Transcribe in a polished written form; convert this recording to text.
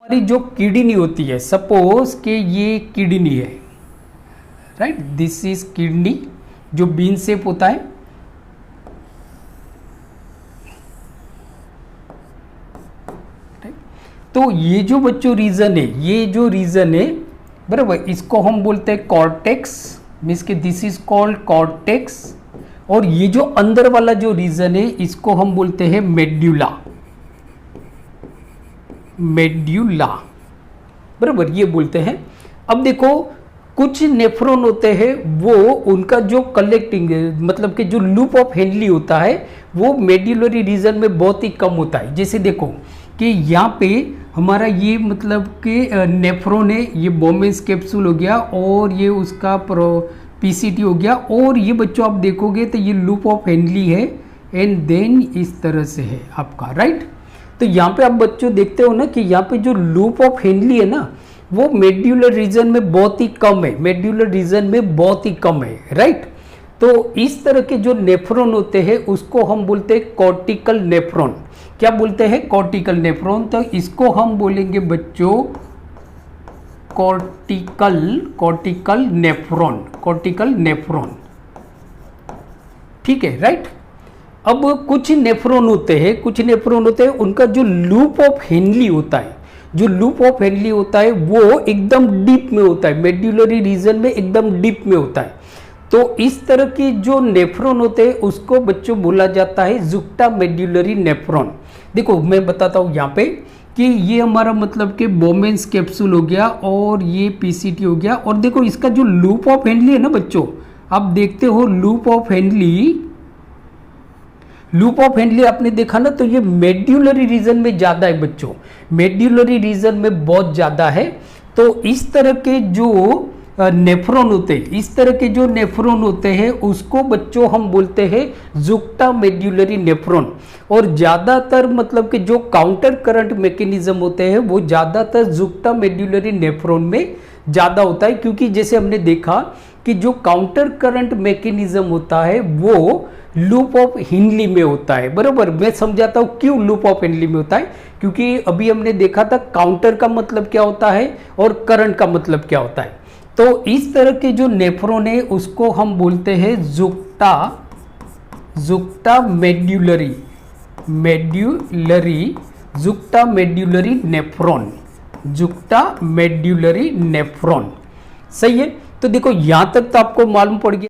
हमारी जो किडनी होती है, सपोज कि ये किडनी है, राइट, दिस इज किडनी जो बीन शेप होता है। तो ये जो बच्चों रीजन है, ये जो रीजन है बराबर, इसको हम बोलते हैं कॉर्टेक्स, मीन्स के दिस इज कॉल्ड कॉर्टेक्स। और ये जो अंदर वाला जो रीजन है इसको हम बोलते हैं मेड्यूला, मेड्यूला बराबर, ये बोलते हैं। अब देखो कुछ नेफ्रॉन होते हैं वो उनका जो कलेक्टिंग मतलब कि जो लूप ऑफ हेनली होता है वो मेड्यूलरी रीजन में बहुत ही कम होता है। जैसे देखो कि यहाँ पे हमारा ये मतलब कि नेफ्रॉन है, ये बोमेंस कैप्सूल हो गया और ये उसका पीसीटी हो गया, और ये बच्चों आप देखोगे तो ये लूप ऑफ हेनली है एंड देन इस तरह से है आपका, राइट। तो यहाँ पे आप बच्चों देखते हो ना कि यहाँ पे जो लूप ऑफ हेनली है ना वो मेड्यूलर रीजन में बहुत ही कम है, मेड्यूलर रीजन में बहुत ही कम है, राइट। तो इस तरह के जो नेफ्रॉन होते हैं उसको हम बोलते हैं कॉर्टिकल नेफ्रॉन। क्या बोलते हैं? Cortical nephron. तो इसको हम बोलेंगे बच्चों कॉर्टिकल नेफ्रॉन, कॉर्टिकल नेफ्रॉन, ठीक है, राइट। अब कुछ नेफ्रॉन होते हैं, कुछ नेफ्रॉन होते हैं उनका जो लूप ऑफ हेनली होता है, जो लूप ऑफ हेनली होता है वो एकदम डीप में होता है, मेड्यूलरी रीजन में एकदम डीप में होता है। तो इस तरह की जो नेफ्रॉन होते हैं उसको बच्चों बोला जाता है जुक्टा मेड्यूलरी नेफ्रॉन। देखो मैं बताता हूँ यहाँ पे कि ये हमारा मतलब कि बोमेंस कैप्सूल हो गया और ये पीसीटी हो गया, और देखो इसका जो लूप ऑफ हेनली है ना बच्चों, आप देखते हो loop of Henley, loop of Henley आपने देखा ना, तो ये मेड्यूलरी रीजन में ज़्यादा है बच्चों, मेड्यूलरी रीजन में बहुत ज़्यादा है। तो इस तरह के जो नेफ्रॉन होते हैं, इस तरह के जो नेफ्रॉन होते हैं उसको बच्चों हम बोलते हैं जुक्टा मेड्यूलरी नेफ्रॉन। और ज़्यादातर मतलब कि जो काउंटर करंट मैकेनिज्म होते हैं वो ज़्यादातर जुक्टा मेड्यूलरी नेफ्रॉन में ज़्यादा होता है, क्योंकि जैसे हमने देखा कि जो काउंटर करंट मैकेनिज्म होता है वो लूप ऑफ हेनली में होता है, बराबर। मैं समझाता हूँ क्यों लूप ऑफ हेनली में होता है, क्योंकि अभी हमने देखा था काउंटर का मतलब क्या होता है और करंट का मतलब क्या होता है। तो इस तरह के जो नेफ्रॉन है उसको हम बोलते हैं juxtamedullary juxtamedullary nephron, juxtamedullary nephron, सही है। तो देखो यहां तक तो आपको मालूम पड़ गया।